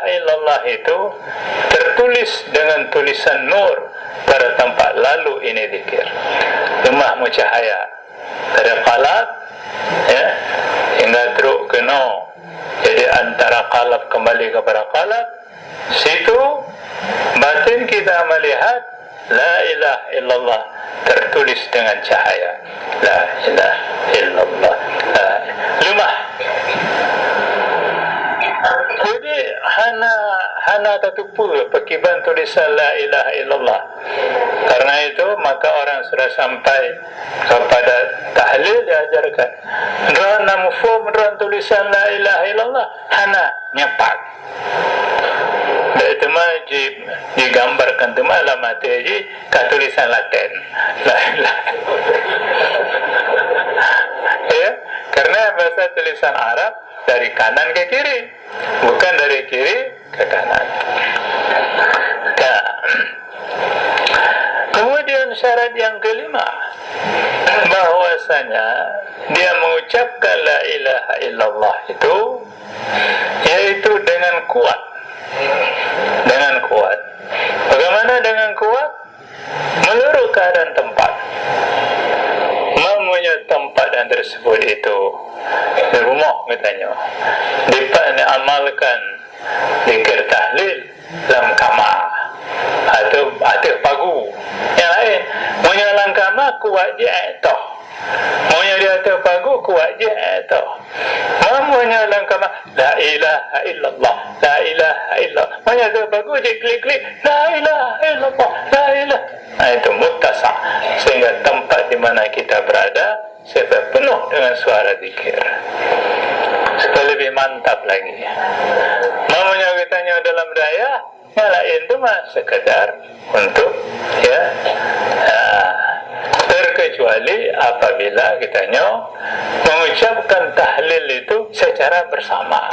ilaha illallah itu tertulis dengan tulisan nur pada tempat lalu ini zikir. Lemah mucahaya dari qalab ya hingga teruk ke no. Jadi antara qalab kembali kepada qalab, situ batin kita melihat la ilaha illallah tertulis dengan cahaya. La ilaha illallah. Lemah. Jadi hana tertipu pakiban tulisan la ilaha illallah. Karena itu maka orang sudah sampai kepada tahlil diajarkan. Rana mufhum ran tulisan la ilaha illallah hana nyepak. Itu mah digambarkan tu mah alamat aja ka tulisan Latin. La ilaha. Ya, karena bahasa tulisan Arab dari kanan ke kiri, bukan dari kiri ke kanan. Kemudian syarat yang kelima, bahwasanya dia mengucapkan la ilaha illallah itu yaitu dengan kuat. Dengan kuat. Bagaimana dengan kuat? Menurut keadaan tempat. Mampunya tempat yang tersebut itu di rumah katanya dapat amalkan zikir tahlil dalam kamar atau pagu. Yang lain punya dalam kamar kuat je itu. Maunya di atas pagu kuat je itu. Mampunya dalam kamar la ilaha illallah, la ilaha illallah. Maunya di atas pagu je klik-klik la ilaha illallah, la ilaha. Itu muttasa, sehingga tempat di mana kita berada supaya penuh dengan suara zikir, supaya lebih mantap lagi. Mamanya kitanya dalam daya yang lain itu mah sekedar untuk ya terkecuali apabila kitanya mengucapkan tahlil itu secara bersama.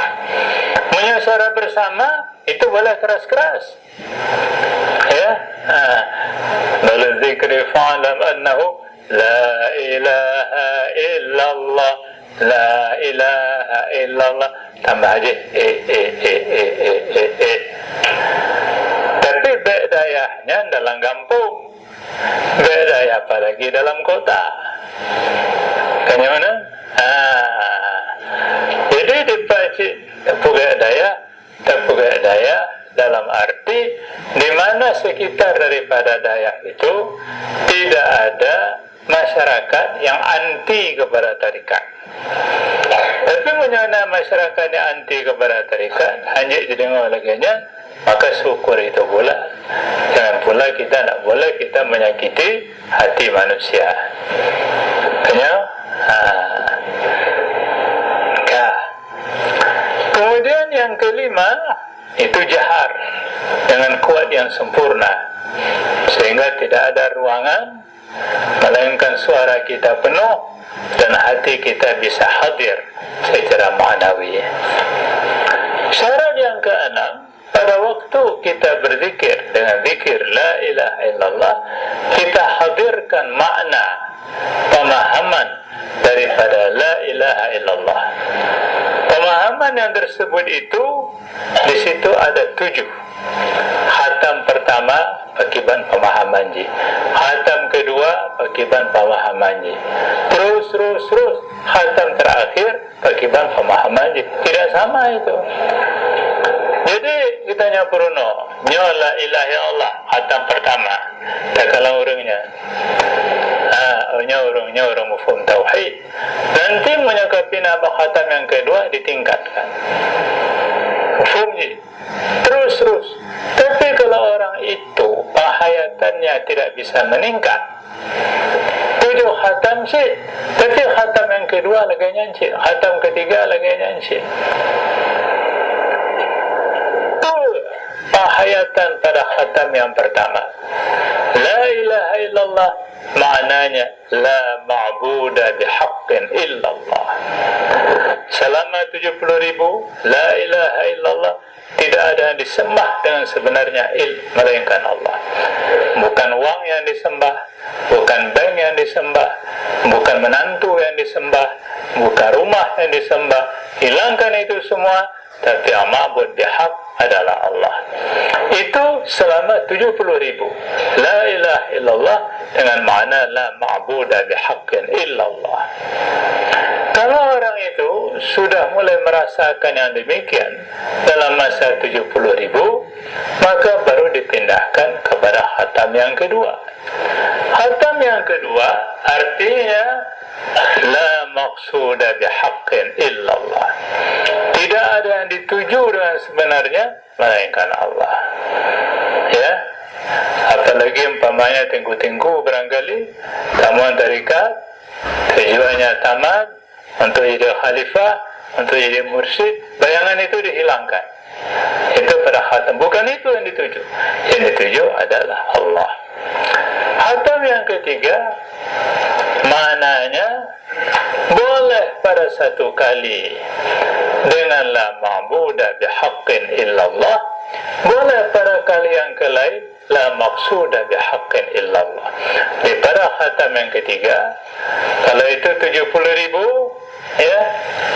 Secara bersama itu boleh keras-keras. Ya, dalam zikri fa'lam annahu la ilaha illallah, la ilaha illallah, tambah aja tapi bedayahnya dalam kampung, bedaya apalagi dalam kota. Kan yang mana? Jadi dibaca terpuga daya dalam arti di mana sekitar daripada dayak itu tidak ada masyarakat yang anti kepada tarikat. Tapi menyana masyarakat yang anti kepada tarikat hanya didengar laginya, maka syukur itu pula. Jangan pula kita tak boleh kita menyakiti hati manusia. Ya. Kemudian yang kelima itu jahar dengan kuat yang sempurna, sehingga tidak ada ruangan melainkan suara kita penuh dan hati kita bisa hadir secara ma'nawi. Syarat yang keenam, pada waktu kita berzikir dengan zikir la ilaha illallah, kita hadirkan makna pemahaman daripada la ilaha illallah. Pemahaman yang tersebut itu di situ ada 7. Khatam pertama pakiban pemahaman ji, khatam kedua pakiban pemahaman ji, terus khatam terakhir pakiban pemahaman ji. Tidak sama itu. Jadi kita nyapuruno nyo la ilaha illallah khatam pertama tak kalau orangnya orang mufhum tauhid, nanti menyakapi apa khatam yang kedua ditingkatkan mufhum ji terus. Tapi kalau orang itu penghayatannya tidak bisa meningkat 7 khatam sih, tapi khatam yang kedua lagi nyancik, khatam ketiga lagi nyancik. Penghayatan pada khatam yang pertama la ilaha illallah maknanya la ma'buda bihaqqin illallah. Selama 70.000 la ilaha illallah tidak ada yang disembah dengan sebenarnya melainkan Allah. Bukan wang yang disembah, bukan bank yang disembah, bukan menantu yang disembah, bukan rumah yang disembah. Hilangkan itu semua, tapi ma'bud bihaq adalah Allah. Itu selama 70.000 la ilaha illallah dengan makna la ma'buda bihaqqin illallah. Kalau orang itu sudah mulai merasakan yang demikian dalam masa 70.000, maka baru dipindahkan kepada khatam yang kedua. Khatam yang kedua artinya la maqsuda bihaqqin illallah. Tidak ada yang dituju dengan sebenarnya melainkan Allah. Ya. Apalagi umpamanya tengku-tengku barangkali tamuan tarikat tujuannya tamat untuk jadi khalifah, untuk jadi mursyid, bayangan itu dihilangkan. Itu pada khatam. Bukan itu yang dituju. Yang dituju adalah Allah. Khatam yang ketiga maknanya boleh pada satu kali dengan la ma'buda bihaqqin illallah, boleh pada kali yang lain la maqsuda bihaqqin illallah. Di pada khatam yang ketiga, kalau itu 70.000, ya,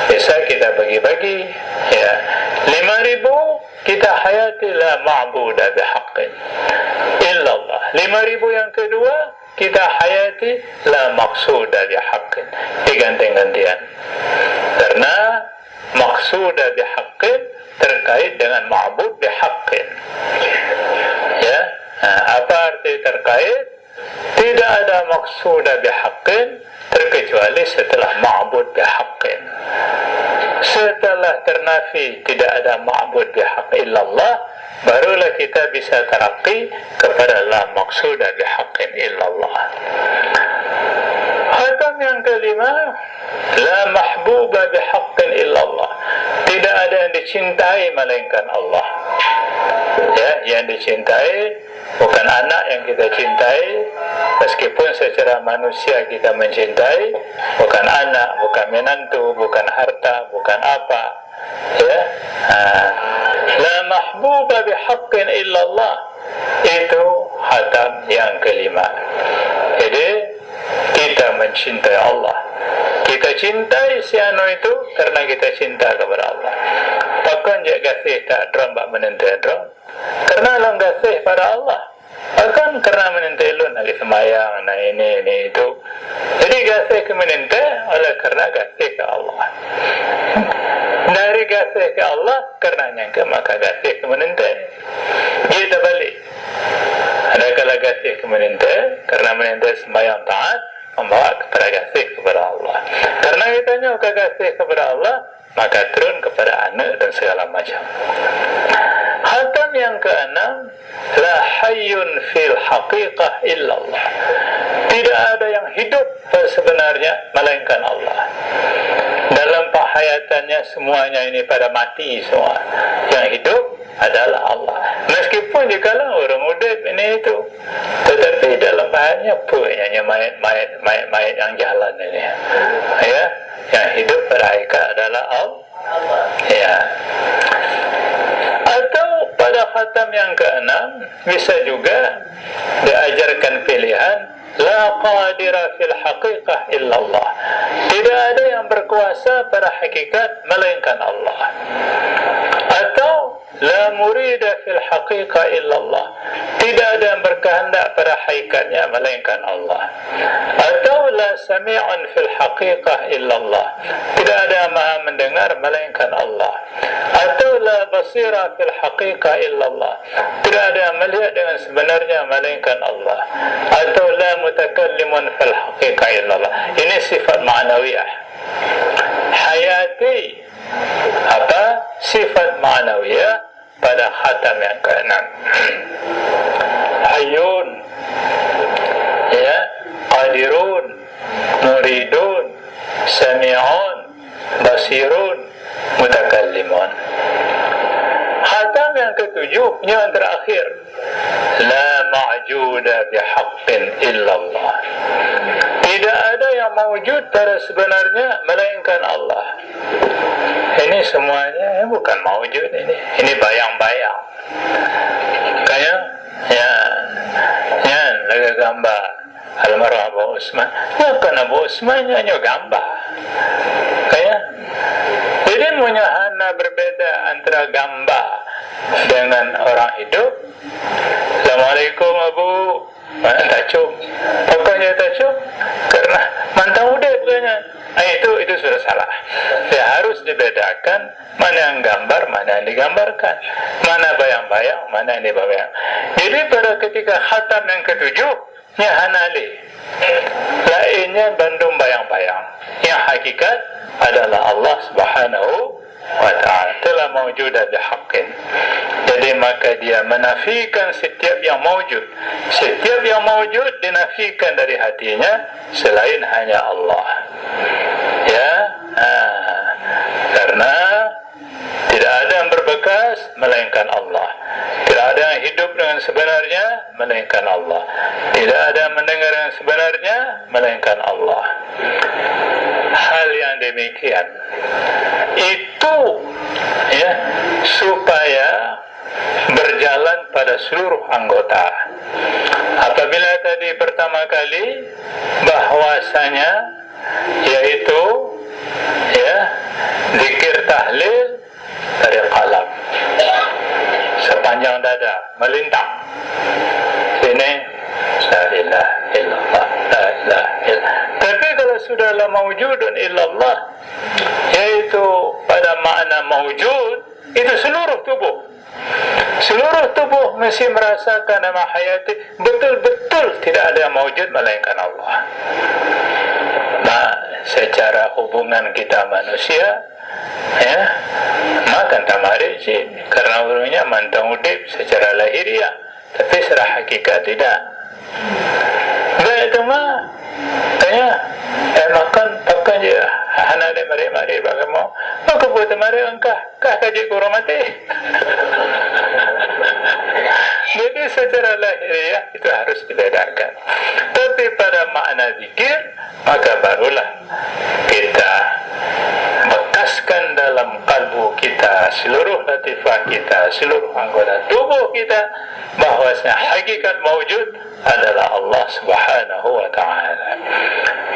bisa kita bagi-bagi, ya. 5.000 kita hayati la ma'buda bihaqqin illallah. 5.000 yang kedua kita hayati la maqsuda bihaqqin, diganti-gantian. Karena maqsuda bihaqqin terkait dengan ma'bud bihaqqin. Ya, apa arti terkait? Tidak ada maqsuda bihaqqin terkecuali setelah ma'bud bihaqqin. Setelah ternafi tidak ada ma'bud bihaq illallah, barulah kita bisa taraqi kepada la maqsuda bihaqqin illallah. Khatam yang kelima, la mahbuba bihaqqin illallah. Tidak ada yang dicintai melainkan Allah. Ya, yang dicintai bukan anak yang kita cintai, meskipun secara manusia kita mencintai, bukan anak, bukan menantu, bukan harta, bukan apa, ya. La mahbuba bihaqqin illallah, itu khatam yang kelima. Jadi kita mencintai Allah. Kita cintai si anu itu karena kita cinta kepada Allah. Takkan je gasih tak drum bak menentai drum, karena lang gasih pada Allah. Bahkan karena menentai lu nak semayang, nak ini itu. Jadi gasih ke menentai oleh karena gasih ke Allah. Dari gasih ke Allah karena nyangka maka gasih ke menentai. Kita balik. Ada kala gasih ke menentai karena menentai semayang taat membawa kepada gasih kepada Allah. Karena kita nyangka gasih kepada Allah, maka turun kepada anak dan segala macam. Khatam yang keenam, la hayyun fil haqiqah illallah. Tidak ada yang hidup sebenarnya melainkan Allah. Dalam penghayatannya semuanya ini pada mati semua. Yang hidup adalah Allah. Meskipun jikalau orang udip ini itu, tetapi dalam bahannya punya mayat yang jalan ini. Ya, yang hidup pada hakikat adalah Allah. Ya. Atau pada khatam yang keenam bisa juga diajarkan pilihan la qadira fil haqiqah illallah. Tidak ada yang berkuasa pada hakikat melainkan Allah. Atau la murida fil haqiqah illallah. Tidak ada yang berkehendak pada hakikatnya melainkan Allah. Atau la sami'un fil haqiqah illallah. Tidak ada yang maha mendengar melainkan Allah. Atau la basira fil haqiqah illallah. Tidak ada yang melihat dengan sebenarnya melainkan Allah. Atau la mutakallimun fil haqiqah illallah. Ini sifat ma'nawiyah. Hayati apa? Sifat ma'nawiyah pada khatam yang keenam. Hayyun, ya, qadirun, muridun, sami'un, basirun, mutakallimun. Khatam yang ketujuh, yang terakhir, la ma'juda bihaqqin illallah. Tidak ada yang mawujud pada sebenarnya melainkan Allah. Ini semuanya bukan mawujud ini. Ini bayang-bayang. Kayak ya laga gambar almarhum Abu Usman. Ya kan Abu Usman hanya gambar. Kayak jadi munyahana berbeda antara gambar dengan orang hidup. Assalamualaikum Abu. Mana tacung? Pokoknya tacung karena mantau udah bukannya. Itu sudah salah. Ya, harus dibedakan mana yang gambar, mana yang digambarkan, mana bayang-bayang, mana yang dibayang. Jadi pada ketika khatam yang ketujuh, nya hanali, lainnya bandung bayang-bayang. Yang hakikat adalah Allah Subhanahu wa ta'ala telah mawjudah bihaqqin. Jadi maka dia menafikan setiap yang mawjud. Setiap yang mawjud dinafikan dari hatinya selain hanya Allah. Ya, karena tidak ada yang berbekas melainkan Allah. Tidak ada yang hidup dengan sebenarnya melainkan Allah. Tidak ada yang mendengar yang sebenarnya melainkan Allah. Hal yang demikian itu, ya, supaya berjalan pada seluruh anggota. Apabila tadi pertama kali bahwasanya yaitu, ya, zikir tahlil dari qalam sepanjang dada melintang sini, la ilaha illallah, la ilaha illallah. Tapi kalau sudahlah mawjudun illallah, yaitu pada makna mawjud itu seluruh tubuh. Seluruh tubuh mesti merasakan nama hayati, betul-betul tidak ada yang mawjud melainkan Allah. Nah, secara hubungan kita manusia, ya, makan tamari jin karena urunya mantang udip secara lahiriah, tapi secara hakikat tidak. Enggak itu mah kayak makan pakai je hana de mari bagai mau aku buat mari engkah kaji kurang mati. Jadi secara lahiriah itu harus dibedakan. Tapi pada makna zikir maka barulah kita bekaskan dalam kalbu kita, seluruh latifah kita, seluruh anggota tubuh kita, bahwasanya hakikat mawjud adalah Allah Subhanahu wa ta'ala.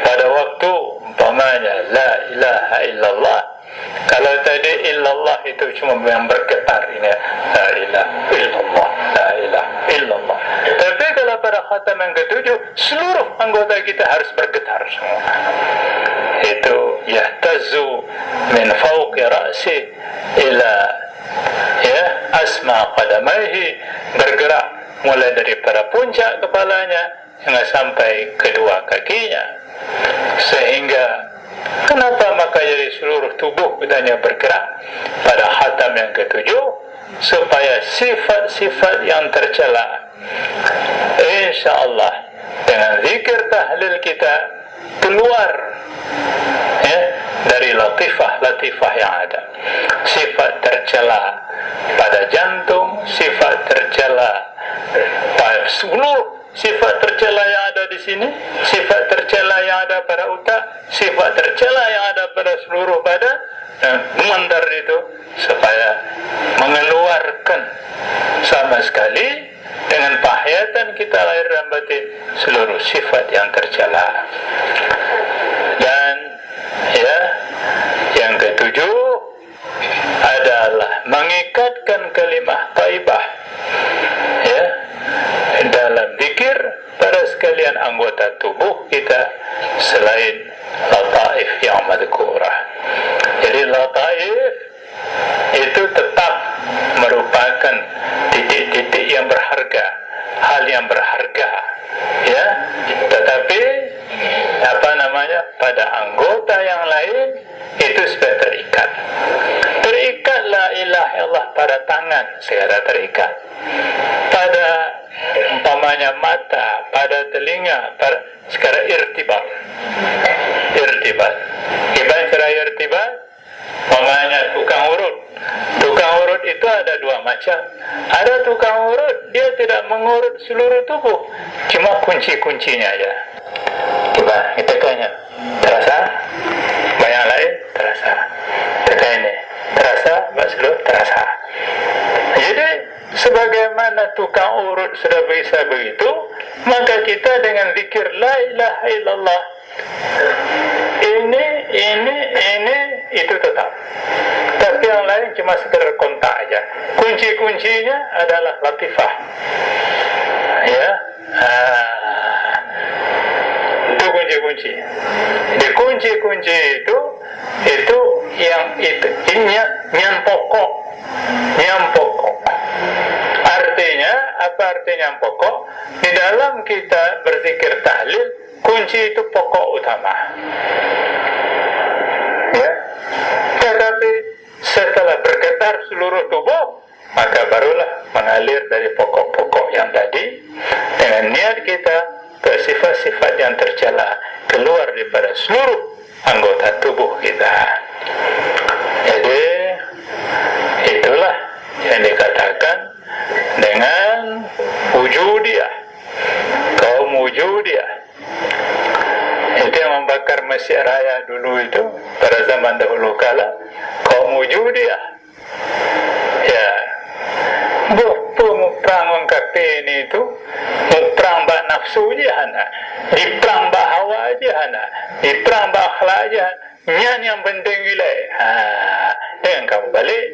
Pada waktu umpamanya la ilaha illallah, kalau tadi illallah itu cuma yang bergetar, ini la ilaha illallah, la ilaha illallah. Tapi kalau pada khatam yang ketujuh, seluruh anggota kita harus bergetar semua. Itu yahtazu min fawqi ra'si ila, ya, asma qadamaihi, bergerak mulai daripada puncak kepalanya hingga sampai kedua kakinya. Sehingga kenapa maka jadi seluruh tubuh kitanya bergerak pada khatam yang ketujuh, supaya sifat-sifat yang tercela insyaallah dengan zikir tahlil kita keluar, ya, dari latifah yang ada. Sifat tercela pada jantung, sifat tercela pada seluruh sifat tercela yang ada di sini, sifat tercela yang ada pada otak, sifat tercela yang ada pada seluruh badan, mengendar itu supaya mengeluarkan sama sekali dengan penghayatan kita lahir dan batin seluruh sifat yang tercela. Dan, ya, yang ketujuh adalah mengikatkan kalimah thayyibah, ya, dalam zikir pada sekalian anggota tubuh kita selain lataif yang madhkurah. Jadi lataif itu tetap merupakan titik-titik yang berharga, hal yang berharga, ya, tetapi pada anggota yang lain itu sudah terikat. Terikat la ilaha illallah pada tangan segera terikat, pada umpamanya mata, pada telinga, pada sekarang irtibat. Gimana cara irtibat? Umpamanya tukang urut. Tukang urut itu ada dua macam. Ada tukang urut, dia tidak mengurut seluruh tubuh, cuma kunci-kuncinya aja. Coba kita tanya, terasa? Banyak lain terasa. Kita ini terasa, seluruh terasa. Jadi sebagaimana tukang urut sudah bisa begitu, maka kita dengan zikir la ilaha illallah ini itu tetap. Tapi yang lain cuma sekedar kontak aja. Kunci-kuncinya adalah latifah. Ya, itu kunci-kunci. Di kunci-kunci itu yang pokok. Artinya apa? Artinya yang pokok di dalam kita berzikir tahlil, kunci itu pokok utama. Ya, tetapi setelah bergetar seluruh tubuh, maka barulah mengalir dari pokok-pokok yang tadi dengan niat kita ke sifat-sifat yang tercela keluar daripada seluruh anggota tubuh kita. Jadi itulah yang dikatakan dengan wujudiyah, kaum wujudiyah. Itu yang membakar Mesir Raya dulu itu pada zaman dahulu kala, kaum wujudiyah. Ya, perang mengkapi ini itu perang bak nafsu je hana, di perang bak hawa je hana, di perang bak akhlak je. Yang penting wilayah. Dengan kamu balik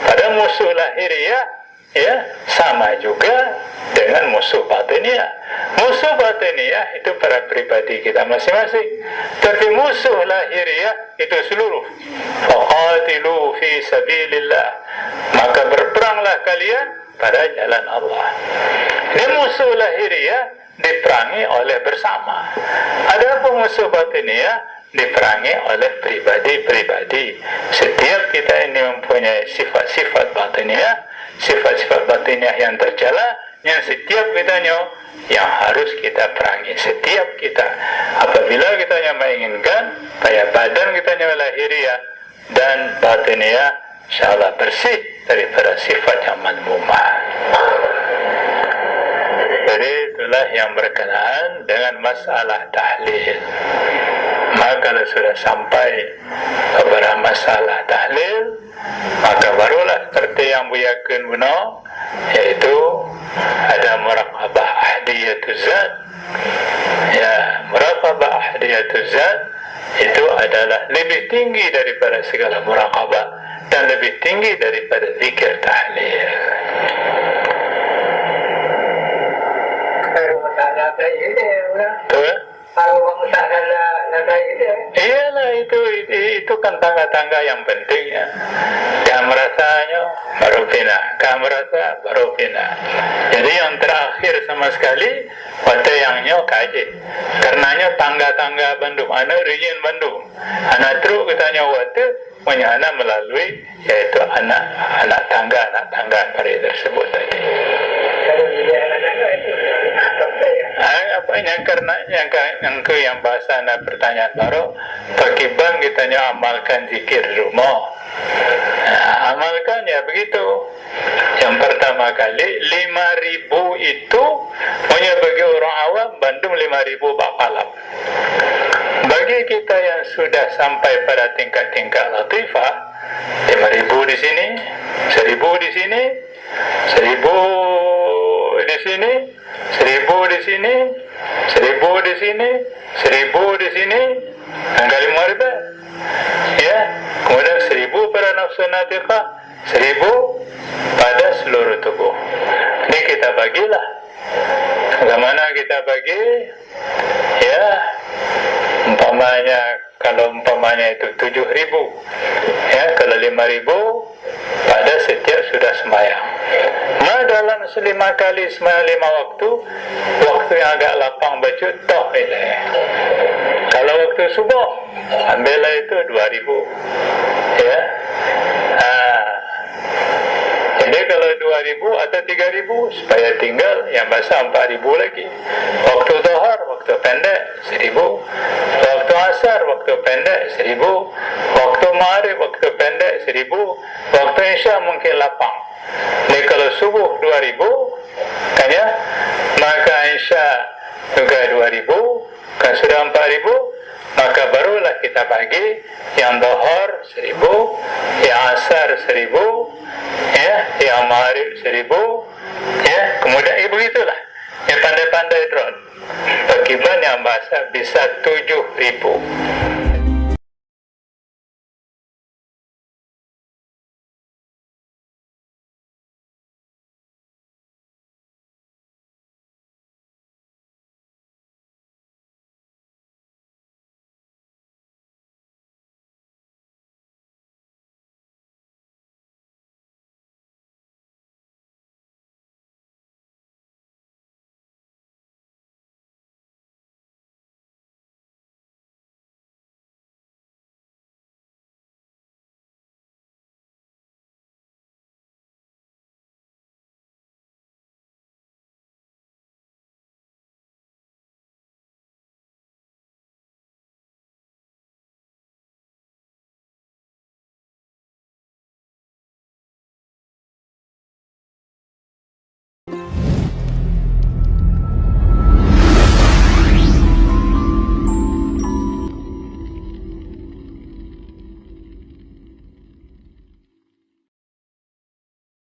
pada musuh lahiriah, ya, sama juga dengan musuh batiniah. Musuh batiniah itu para pribadi kita masing-masing, tapi musuh lahiriah itu seluruh. Faqatilu fi sabilillah, maka berperanglah kalian pada jalan Allah. Dan musuh lahiriah diperangi oleh bersama. Adapun musuh batiniah diperangi oleh pribadi-pribadi. Setiap kita ini mempunyai sifat-sifat batiniah, sifat-sifat batiniah yang tercela, yang setiap kitanya yang harus kita perangi. Setiap kita, apabila kitanya menginginkan supaya badan kitanya lahiriah dan batiniah insyaallah bersih daripada sifat yang madmumah. Jadi itulah yang berkenaan dengan masalah tahlil. Maka kalau sudah sampai kepada masalah tahlil, maka barulah seperti yang buyakan benar, yaitu ada muraqabah ahdiyatuz zat. Ya, muraqabah ahdiyatuz zat itu adalah lebih tinggi daripada segala muraqabah dan lebih tinggi daripada zikir tahlil. Iyalah, itu kan tangga-tangga yang penting ya. Kamu rasanya baru pindah, kamu rasa baru pindah. Jadi yang terakhir sama sekali waktu yangnya kaji. Karenanya tangga-tangga Bandung, anak region Bandung, anak truk katanya waktu menyana melalui yaitu anak tangga pada tersebut tadi. Apanya karena yang bahasa anak pertanyaan baru bagi bang kitanya amalkan zikir rumah. Amalkan ya begitu. Yang pertama kali 5.000 itu punya bagi orang awam Bandung 5.000 bakalam. Bagi kita yang sudah sampai pada tingkat-tingkat latifah 5.000 di sini, 1.000 di sini, 1.000 di sini, 1.000 di sini, 1.000 di sini, 1.000 di sini, angka 5.000. Ya, kemudian 1.000 pada nafsu natiqah, 1.000 pada seluruh tubuh. Ini kita bagilah. Bagaimana kita bagi? Ya, umpamanya itu 7.000, ya, kalau 5.000 pada setiap sudah sembahyang. Nah, dalam 5 kali sembahyang 5 waktu yang agak lapang baju toh ini. Kalau waktu subuh ambillah itu 2.000, ya. Jadi kalau 2.000 atau 3.000 supaya tinggal yang basah 4.000 lagi. Waktu zuhur waktu pendek 1.000, waktu asar waktu pendek 1.000, waktu maghrib waktu pendek 1.000, waktu isya mungkin lapang. Jadi kalau subuh 2.000 kan ya, maka isya juga 2.000, kan sudah 4.000. Maka barulah kita bagi yang zuhur 1.000, yang asar 1.000, ya, yang maghrib 1.000, ya, kemudian begitulah. Yang pandai-pandai drone. Bagaimana yang bahasa bisa 7.000.